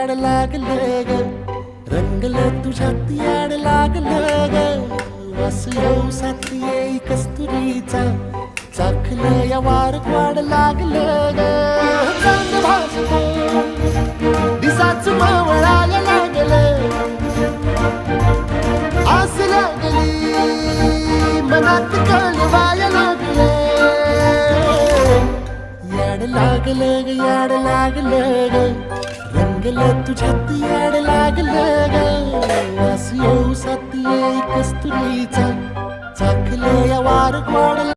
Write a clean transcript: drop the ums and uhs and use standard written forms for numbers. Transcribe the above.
याड लागलं ग, रंगलं तुझ्यात याड लागलं ग. वास येऊ साथ येई कस्तुरीचा, चाखलं या वार वाढ लागलं ग. चांद भासलं दिसाच मावळायला लागलं, आस लागली मनात कळवायला लागलं. याड लागलं ग, याड लागलं ग, रंगलं तुझ्यात याड लागलं ग. वास येऊ साथ येई कस्तुरीचा, चाखलं या वार वाढ